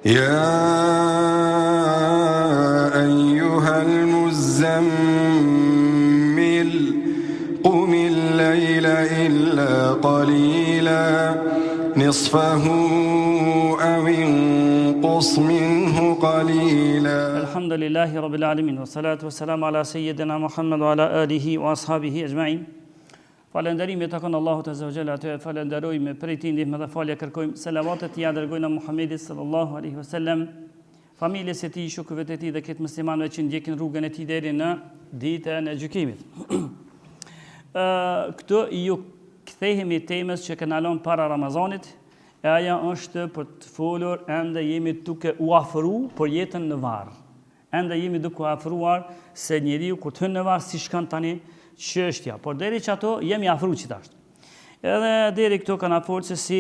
يا أيها المزمل قم الليل إلا قليلا نصفه أو انقص منه قليلا. الحمد لله رب العالمين والصلاة والسلام على سيدنا محمد وعلى آله وأصحابه أجمعين. Falënderimi takon Allahut Azza wa Jalla, atë falenderojmë për këtë ndihmë dhe falje kërkojmë. Selavatet ja dërgojmë Muhamedit sallallahu alaihi wasallam, familjes së tij, shokëve të tij dhe këtë muslimanëve që ndjekin rrugën e tij deri në ditën e gjykimit. Këtu ju kthehemi temës që kena lënë para Ramazanit, e ajo është për të folur ende jemi duke u afruar për jetën në varr. Ende jemi duke u afruar se njeriu kur të hyn në varr si shkon tani çështja, por deri që ato jemi afruar qitash. Edhe deri këto kanë folë se si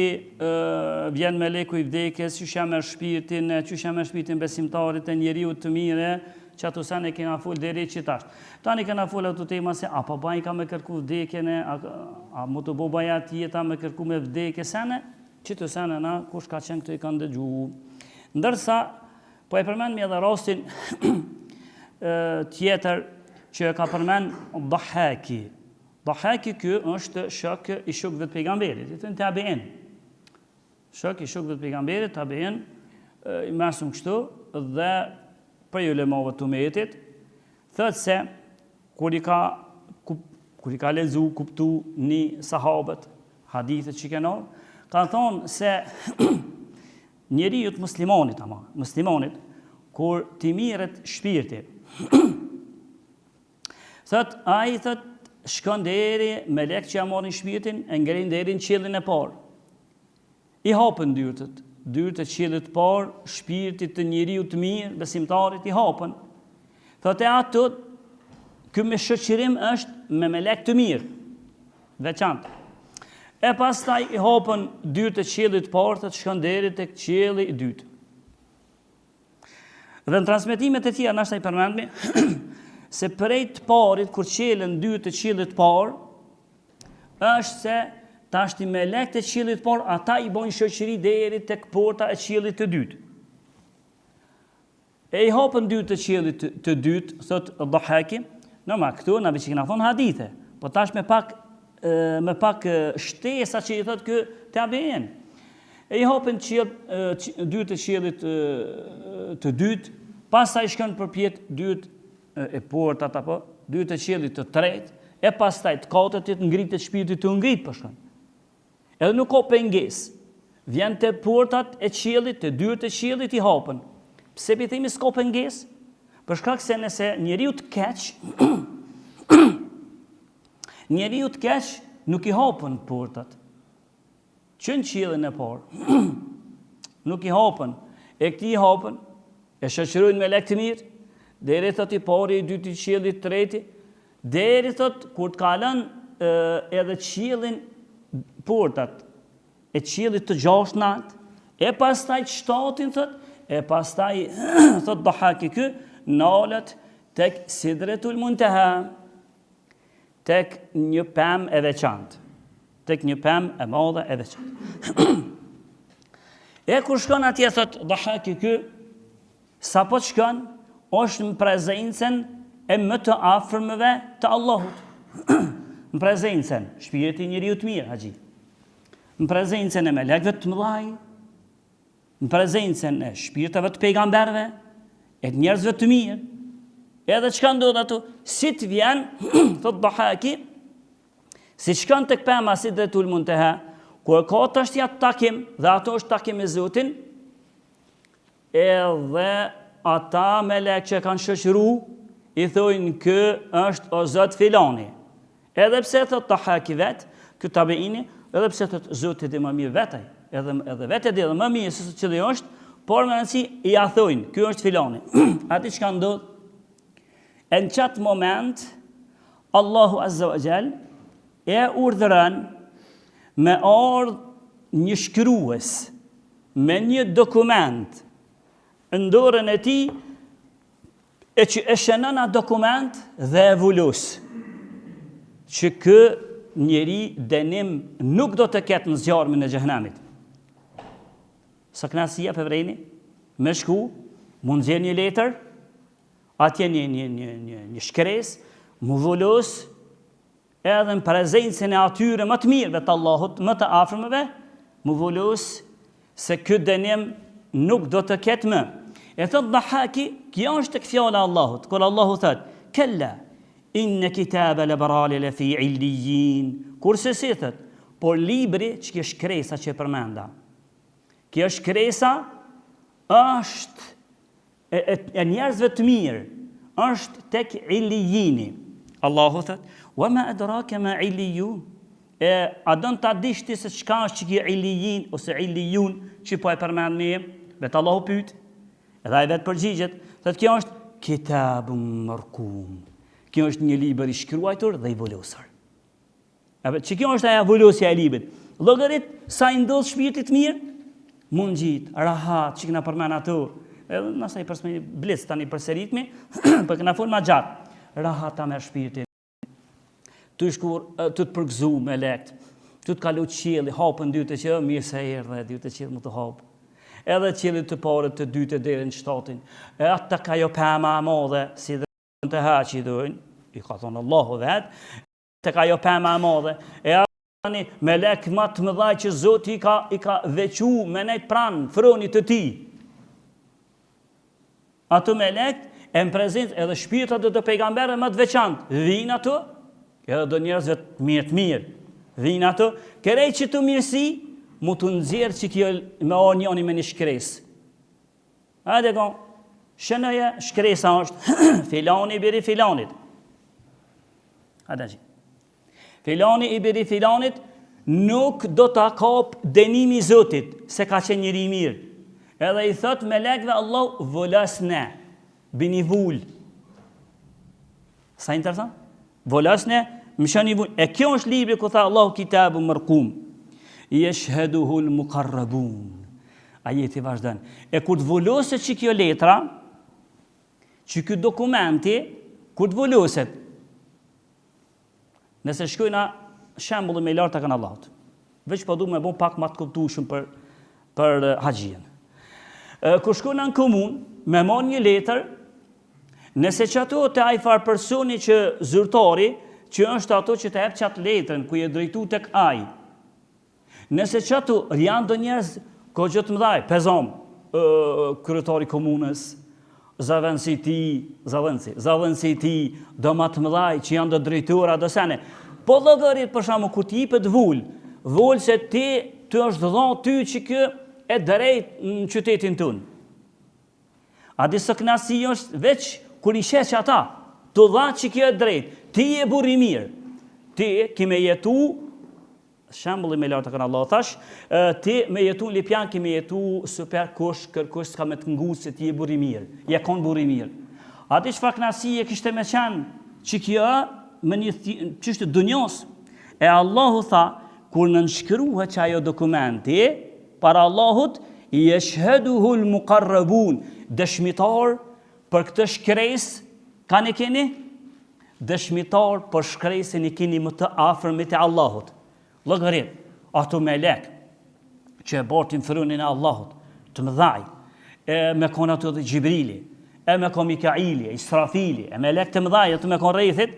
vjen meleku i vdekjes, çu shë me shpirtin besimtarit e njeriu të mirë, që ato sa ne kena folë deri qitash. Tani kena folë ato tema se a babai ka me kërku vdekjen, a mu të babaja tjeta me kërku me vdekje, sene, që të sene na, kush ka qenë këto i kanë dëgju. Ndërsa, po e përmend mi edhe rastin tjetër, që ka përmend Dhahaki. Dhahaki ky është shok i shokëve të pejgamberit, i thënë tabiin. Shok i shokëve të pejgamberit, tabiin, i mësum kështu dhe për ulemave të umetit, thotë se kur i ka lexu kuptu një sahabët hadithet që kanë, kanë thonë se njeriu të muslimanit, kur t'i mirret shpirti, thot, ai thot, shkon deri me lek që ja marrin shpirtin, e ngrin deri në qiellin e parë. I hapën dyrët e qiellit të parë, shpirtit të njeriu të mirë, besimtarit i hapën. Thot e ato, ky me shoqërim është me melek të mirë, veçantë. E pastaj i hapën dyrët e qiellit të parë, thot shkon deri tek qielli i dytë. Dhe në transmetimet e tjera nashta i përmendmi se prej të parit, kur qiellin dytë të qiellit të parë, është se tashti me lek të qiellit të parë, ata i bojnë shoqëri deri tek porta e qiellit të dytë. E i hapën dytë të qiellit të dytë, thot Dhahaki, këtu na që kena thonë hadithe, po tash me pak shtesa që i thot ky tabiin. E i hapën dytë të qiellit të dytë, pastaj shkon përpjet dytë e portat apo dytë të qiellit të tretë, e pastaj të katërt ngritet shpirti të ngrit po shkon. Edhe nuk ka pengesë. Vjen te portat e qiellit, te dyert e qiellit i hapën. Pse i themi s'ka pengesë? Për shkak se nëse njeriu të keq, nuk i hapën portat. Që në qiellin e parë, nuk i hapën, e këti i hapën, e shoqërojnë me lek të mirë, deri thot i pari, i dyti, i qiellit, treti, deri thot kur të kalën edhe qiellin portat, e qiellit të gjashtë natë, e pastaj shtatin thot, e pastaj thot Dhahaki ky, nalet tek Sidratul Muntaha, tek një pemë e veçantë. Tek një pemë e madhe e veçantë. E kur shkon atje, thot Dhahaki ky, sa po të shkon, është në prezencën e më të afërmëve të Allahut. Në prezencën, shpirti njeriu të mirë, haxhi. Në prezencën e melekëve të mëdhaj, në prezencën e shpirtave të pejgamberëve, e të njerëzve të mirë. Edhe çka ndodh ato, si të vjen, thot Dhahaki, si shkon tek pema Sidratul Muntaha, ku ka tash atë takim, dhe ato është takim me Zotin, edhe ata melek që kanë shoqëru, i thojnë kë është o Zot filani. Edhe pse thot Dhahaki vet, ky tabiini, edhe pse thot Zoti dhe më mirë vetaj, edhe vetë dhe më mirë se ç'do është, por më rëndësi i ja thojnë, ky është filani. Atë çka ndodh? E në qatë moment, Allahu Azza wa Jall e urdhëron me ardhë një shkrues, me një dokument, në dorën e tij, e që e shënon atë dokument dhe e vulus, që kë njeri dënim nuk do të ketë në zjarmin e xhehenamit. Sa knasia për vrejni? me shku, mund nxjerr një letër, atje një shkres, mu vullos, edhe në prezencën e atyre më të mirëve të Allahut, më të afërmëve, mu vullos se këtë dënim nuk do të ketë më. E thot Dhahaki, kjo është tek fjala e Allahut, kur Allahu thot, kella, inne kitabe lebarali le fi illijin, kurse si thot, por libri që kjo shkresa që përmenda. Kjo shkresa është e njerëzve të mirë, është tek illijini. Allahu thot, wa ma adraka ma illijun. A don ta dish ti se çka është që kjo illijin ose illijun që po e përmend me, vetë Allahu pyet. Edhe ai vetë përgjigjet, thotë kjo është kitabun marqum. Kjo është një libër i shkruar dhe i volosur. Apo që kjo është ajo volosja e librit. Llogarit sa i ndodh shpirtit mirë, mund gjit, rahat, që kena përmend ato. Edhe nëse i përsëri blec tani për ritmi, po kena fol më gjatë. Rahat ta merr shpirtin. Tu shkur, tu të përgëzu me lekt, tu të kalu qielli, hapën dytë që mirë se erdhe, dytë që më të hapë. Edhe qiellit të parë, të dytë deri në 7. E atë ka jo pema e madhe, si dhe të haqi dojnë, i ka thonë Allahu vetë, të ka jo pema e madhe, e atë me lek më të mëdhaj që Zoti i ka vequ me nejtë pranë, fronit të ti. Ato me lek, e në prezent edhe shpirtat dhe të pejgamberë më të veçantë, vinë ato, edhe do njerëzve të mirë, vinë ato, kërej që të mirësi, mu të nëzirë që kjo me o njoni me një shkres. Hajde ko, shënëje, shkresa është, filani i biri filanit. Hajde që. Filani i biri filanit nuk do të kap dënimi Zotit, se ka qenë njëri mirë. Edhe i thot me lekve Allah, volas ne, bini vull. Sa interesant? Volas ne, më shani vull. E kjo është libri ku tha Allahu kitabu mërkum. Yashhaduhu al-muqarrabun. Ajeti vazhdon. E kur të voloset që kjo letra, që kjo dokumenti, kur të voloset, nëse shkojna shembull me larta kanë Allahut. Veç po du me bon pak më të kuptueshëm për haxhin. Kur shkojna në komunë, me marr një letër, nëse që ato të ai far personi që zyrtari, që është ato që të jep çat letrën ku je drejtu tek ai. Nëse që ato janë do njerëz ko gjë të mëdhaj, pezom, kryetari komunës, zavënsi ti, do më të mëdhaj që janë do drejtora, do sene. Po llogarit për shkakun kur ti jepet vull se ti është dhënë ty që kë e drejt në qytetin tonë. A di së kënaqësi është veç kur i sheh që ata, të dha që kjo e drejt, ti je burr i mirë. Ti kime jetu shembulli me lartë kanë Allah thash, ti me jetu në Lipjan, ki me jetu super kërkush s'ka me të ngu se ti e buri mirë, ja kon buri mirë. A ti çfarë kënaqësie kishte me qenë që kjo me një çështë dunjos, e Allahu tha, kur nënshkruhet që ajo dokumenti, para Allahut, yashhaduhu al-muqarrabun, dëshmitar për këtë shkresë, kanë keni? Dëshmitar për shkresën i keni më të afërmit e Allahut. Llogarit, ato melek që e bartin frynin e Allahut, të mëdhaj, me kon ato dhe Gjibrili, me kon Mikaili, Israfili, melek të mëdhaj, ato me kon rrethit,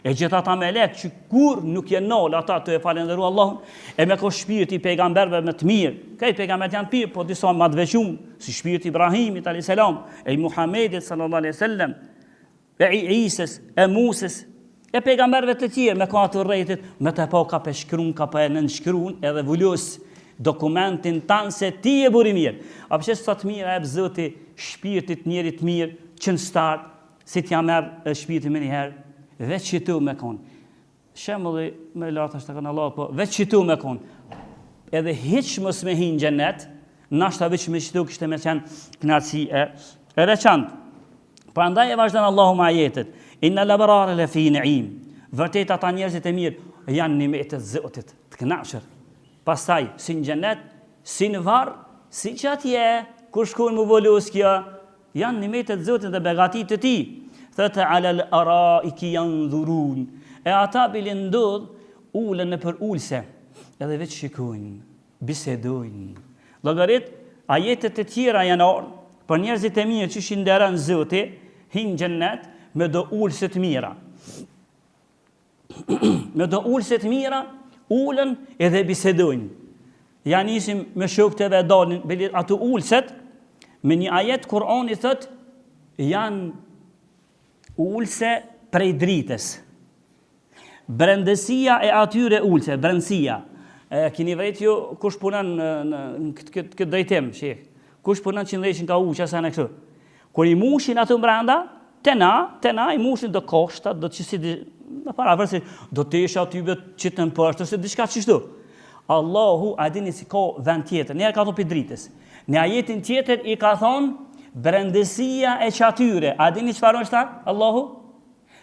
e gjitha ata melek që kur nuk janë nol ata të e falenderu Allahun, me kon shpirti i pejgamberve më të mirë. Këto pejgamberët janë pirë, po disa më të veçuar, si shpirti i Ibrahimit alayhis salam, e i Muhamedit sallallahu alaihi wasallam, e i Isës, e Musës, e pejgamberëve të tjerë me ka të rrejtit, me të po ka peshkruan, ka pa e nënshkruan, edhe vullos dokumentin tanë se ti e buri mirë. A përshes sot mirë e Zoti shpirtit njerit mirë, që në start, si t'ja merë shpirtin me njëherë, veç që tu me konë. Shembulli me lartë është të kanë Allah, po veç që tu me konë. Edhe hiç mos me hinë gjennet, nashta veç me që tu kështë me qenë knatësi e veçantë. Prandaj e vazhdon Allahu me ajetet. Inna al-abrara lafi na'im. Vërtet ata njerëzit e mirë janë në nimetet Zotit, të kënaqur. Pastaj si në xhenet, si në varr, si që atje kur shkojnë më volos kjo, janë nimetet Zotit dhe begatit të tij. Thotë ala al-araiki yanzurun. E ata bilindod ulën në për ulse, edhe veç shikojnë, bisedojnë. Llogarit ajetet e tjera janë ardhur për njerëzit e mirë që shinderan Zoti, hinë xhennet me do ulse të mira. Me do ulse të mira, ulën edhe bisedojnë. Ja nisim me shokët e dalin ato ulset, me një ajet Kur'ani thot janë ulse prej dritës. Brendësia e atyre ulse, brendësia. Kini vërejt ju kush punon në këtë drejtim, sheh. Kush punon që ndreshin ka uqa sa në kështu. Kur i mushin ato brenda, te na i mushin do koshta, do që si në para vërsi, do të isha aty që të mpështë, ose diçka qështu. Allahu a dini si ka vend tjetër, njerë ka thonë për dritës. Në ajetin tjetër i ka thonë brendësia e qatyre. A dini çfarë është ta? Allahu?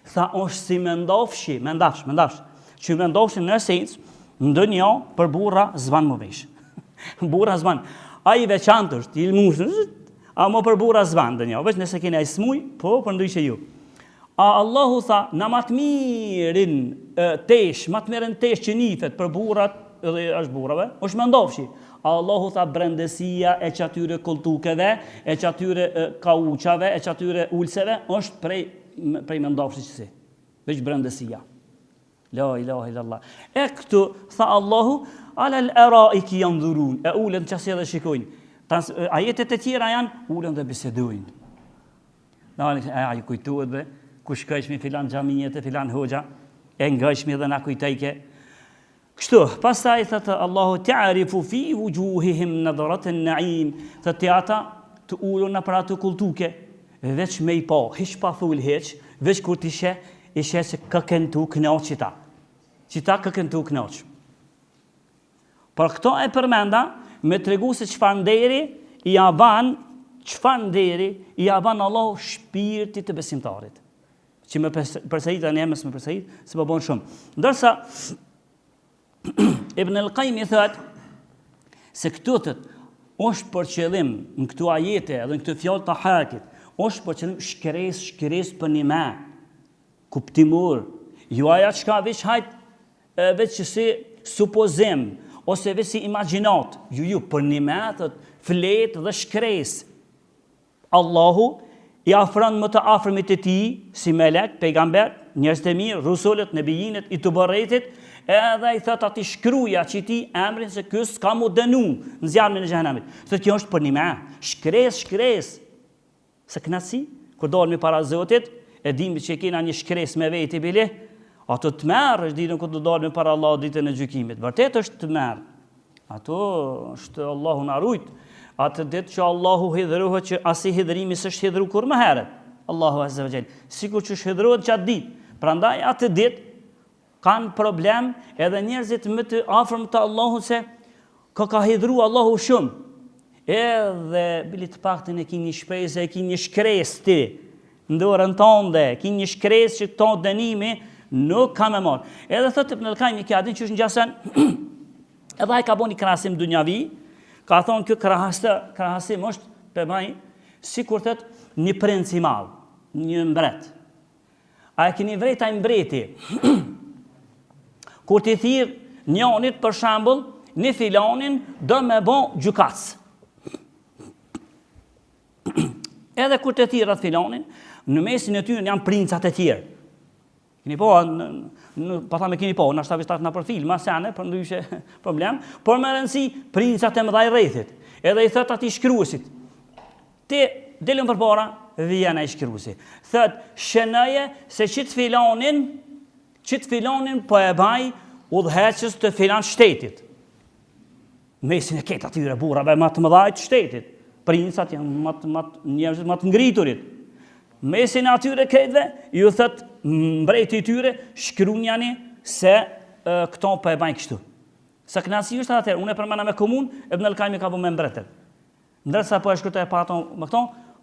Tha është si mendofshi, mendafsh. Që mendofshi në esencë, ndonjë për burra zban më vesh. Burra zban. Ai veçantë është, i mushën, ama për burra zban ndonjë. Veç nëse keni ai smuj, po për ndryshe ju. Allahu tha, na më të mirën tesh që nifet për burrat dhe është burrave, është mendofshi. Allahu tha brendësia e qatyre koltukeve, e qatyre kauçave, e qatyre ulseve, është prej mendofshi qësi. Veç brendësia. La ilaha illallah. E këtu, tha Allahu, alal araiki yanzurun, e ulen qësi edhe shikojnë. Ajetet e tjera janë, ulen dhe bisedojnë. Ju kujtuhet dhe, kush kajshmi filan xhamijet e filan hoxha, e ngajshmi dhe na kujtajke. Kështu, pastaj thëtë Allahu ta'rifu fi wujuhihim nadratën na'im, thëtë ata të ullun në pra të kultuke, veç me i pa, hiq pa thull heq, veç kur t'ishe se këken t'u knaq qita këken t'u knaq. Për këto e përmenda, me të regu se qëfar nderi i aban Allahu shpirtit të besimtarit. Që me përsejit, a njëmës me përsejit, se po bon shumë. Ndërsa, Ibn al-Qayyim i thot se këtu është për qëllim në këtu ajete edhe në këtu fjalë të hakit, është për qëllim shkres për një me, kuptimur, ju aja qka veç që si supozim, ose veç si imaginat, ju për një me, flet dhe shkres. Allahu i afran më të afërmit e ti, si melek, pejgamber, njerëz të mirë, rusullet, nebijinët, i të bërretit, edhe i thët ati shkruja që ti emrin se kësë ka mu dënu në zjarëmin e gjehenamit. Thët kjo është për një me, shkres. Se knasi, kur dolmi para Zotit, e dimi që kena një shkres me veti bile, ato të merë është ditën kur do dolmi para Allah ditën e gjykimit. Vërtet është të merë. Ato është Allahu në arrujt. Atë ditë që Allahu hidhruhet që asi hidhrimi së është hidhru kur më heret. Allahu azza wa jall. Sikur që hidhruhet qatë ditë. Prandaj atë ditë kanë problem edhe njerëzit më të afërm të Allahut se ka hidhru Allahu shumë. Edhe bilit paktën e ki një shpresë, e ki një shkres ti, ndorën tënde, ki një shkres që këto dënimi nuk ka me marë. Edhe thëtë Ibn al-Qayyim i kjadin që është në gjasën, edhe ai ka bo një krahasim dunjavi, ka thonë kjo krahasim është përbaj, si kur thëtë një princ i madh, një mbret. A e keni vrejt a mbreti, kur t'i thirë njonit për shambull, një filanin do me bo gjukatës. Edhe kur t'i thirë atë filanin, në mesin e tyre janë princat e tjerë. Keni po, pa tha me keni po, në ashtë avistat në për filma, sene, për ndryshe problem, por me rëndësi princat e mëdhaj rrethit. Edhe i thët ati shkruesit, ti dilën për para, vijena i shkruesi. Thët, shënëje se qitë filanin po e baj udhëheqës të filan shtetit. Mesin e ketë atyre burrave më të mëdhaj të shtetit. Princat janë njerëzit më të ngriturit. Mesin e atyre ketëve, ju thët mbreti i tyre, shkrunjani se këto po e bajnë kështu. Sa knasi është atëherë, unë e përmena me komun, Ibn al-Qayyim ka bu me mbretër. Ndërsa po e shkruaj pa ato me këto,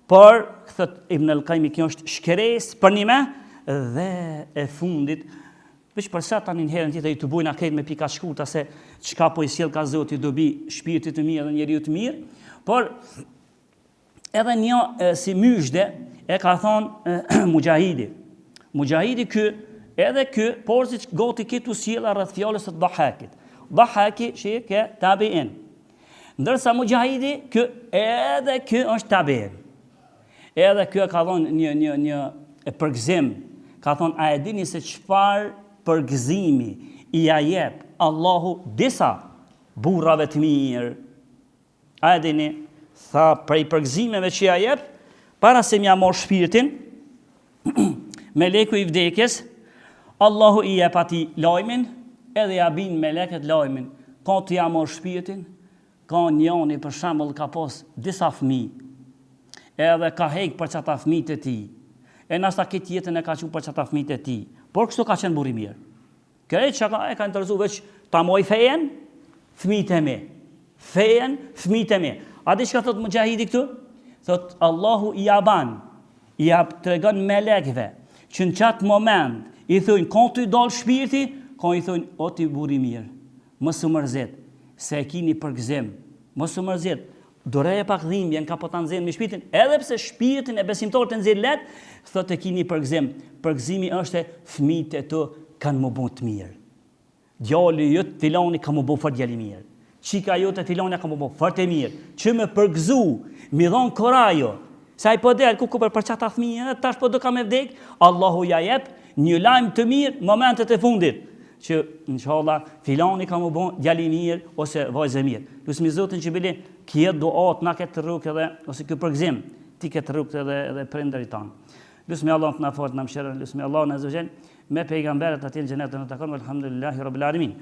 por thët Ibn al-Qayyim kjo është shkeres për një me dhe e fundit. Veç përsa tani në herën tjetër i të bujnë aket me pika shkurta se çka po i sjell ka Zoti dobi shpirtit të mirë dhe njeriu të mirë, por edhe një si myshde e ka thonë Mujahidi. Mujahidi edhe ky, por si gati këtu sjella rreth fjalës së Dhahakit. Dhahaki që ke tabiin. Ndërsa Mujahidi edhe ky është tabiin. Edhe kjo ka thonë një përgëzim, ka thonë, a e dini se çfarë përgëzimi i ja jep Allahu disa burrave të mirë? A e dini? Tha, prej përgëzimeve që ja jep, para se m'ja mor shpirtin, meleku i vdekjes, Allahu i jep ati lajmin, edhe ja bin meleket lajmin, ka të ja mor shpirtin, ka njoni për shembull ka pos disa fëmijë, edhe ka hek për çata fëmijët e tij. E nasta këtë jetën e ka qenë për çata fëmijët e tij. Por kështu ka qenë burr i mirë. Këtë çka e ka interesuar veç ta moj fejen, fëmijët e mi. Fejen, fëmijët e mi. A di çka thot Mujahidi këtu? Thot Allahu i jaban, i tregon melekëve që në qatë moment i thujnë, ka të i dalë shpirti, ka i thujnë, o ti burr i mirë, mos u mërzit, se e kini përgëzim, mos u mërzit, doreje pak dhimbjen, ka po ta nxjerrë me shpirtin, edhe pse shpirtin e besimtarit të nxjerr let, thot e kini përgëzim. Përgëzimi është fëmijët e tu kanë më bën të mirë. Djali jot filani ka më bën fort djali mirë. Çika jote filani ka më bën fort e mirë. Që me përgëzu, mi dhon korajo. Sa i po del ku për çata fëmijë, tash po do ka me vdek, Allahu ja jep një lajm të mirë momentet e fundit, që inshallah filani ka më bën djali mirë ose vajzë mirë. Lutemi Zotin që bile kjo duat na këtë rrugë edhe ose ky përgëzim, ti këtë rrugë edhe prindërit tanë. Lutemi Allah të na fort na mëshirë, lutemi Allah azza wa jall me pejgamberët atë në xhenet të na takon, alhamdulillahi rabbil alamin.